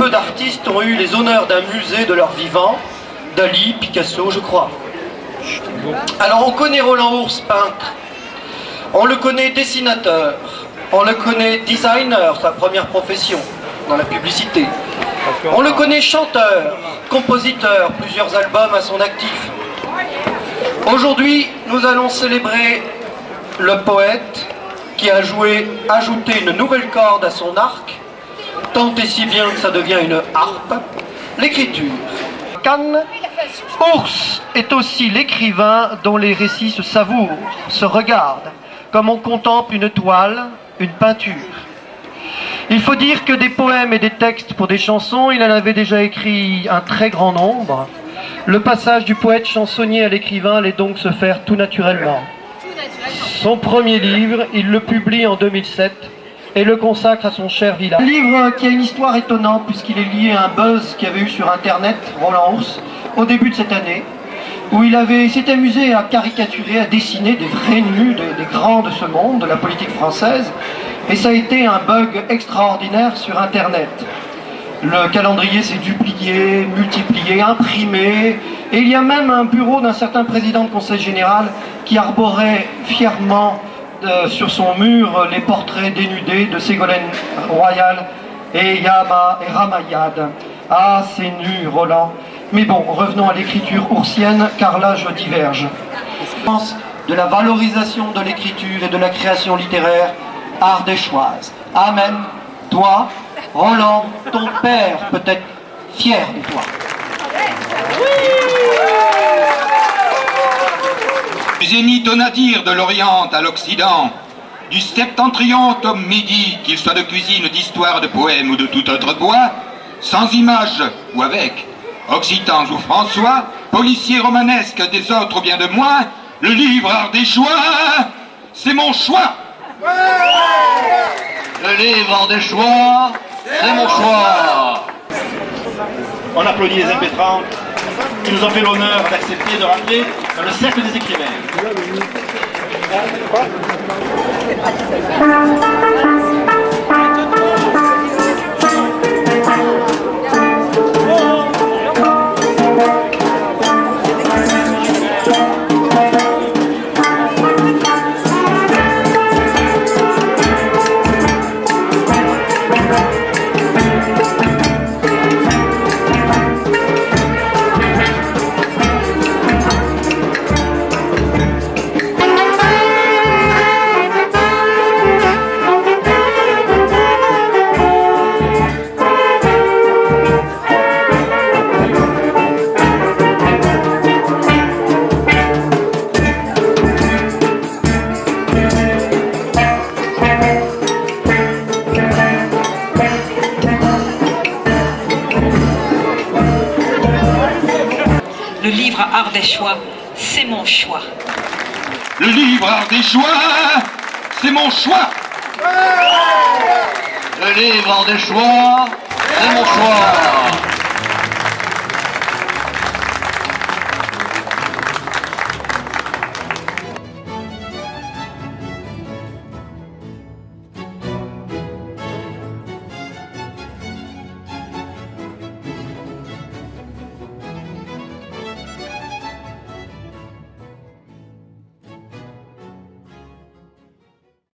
peu d'artistes ont eu les honneurs d'un musée de leur vivant, Dali, Picasso, je crois. Alors on connaît Roland Ours, peintre, on le connaît dessinateur, on le connaît designer, sa première profession dans la publicité. On le connaît chanteur, compositeur, plusieurs albums à son actif. Aujourd'hui, nous allons célébrer le poète qui a ajouté une nouvelle corde à son arc, tant et si bien que ça devient une harpe, l'écriture. Cannes, Ours est aussi l'écrivain dont les récits se savourent, se regardent, comme on contemple une toile, une peinture. Il faut dire que des poèmes et des textes pour des chansons, il en avait déjà écrit un très grand nombre. Le passage du poète chansonnier à l'écrivain allait donc se faire tout naturellement. Son premier livre, il le publie en 2007 et le consacre à son cher village. Un livre qui a une histoire étonnante puisqu'il est lié à un buzz qu'il y avait eu sur Internet, Roland Ours, au début de cette année, où il s'est amusé à caricaturer, à dessiner des vrais nus, des grands de ce monde, de la politique française, et ça a été un bug extraordinaire sur Internet. Le calendrier s'est duplié, multiplié, imprimé, et il y a même un bureau d'un certain président de conseil général qui arborait fièrement sur son mur les portraits dénudés de Ségolène Royal et Yama et Ramayad. Ah, c'est nu, Roland. Mais bon, revenons à l'écriture oursienne, car là je diverge. De la valorisation de l'écriture et de la création littéraire ardéchoise. Amen. Toi, Roland, ton père peut être fier de toi. Du zénith au nadir, de l'Orient à l'Occident, du septentrion au midi, qu'il soit de cuisine, d'histoire, de poème ou de tout autre bois, sans image ou avec, occitans ou françois, policiers romanesques des autres ou bien de moi, le livre ardéchois, c'est mon choix. Le livre ardéchois, c'est mon choix. On applaudit les impétrants qui nous ont fait l'honneur d'accepter de rentrer dans le cercle des écrivains. Le livre ardéchois, c'est mon choix. Le livre ardéchois, c'est mon choix. Le livre ardéchois, c'est mon choix.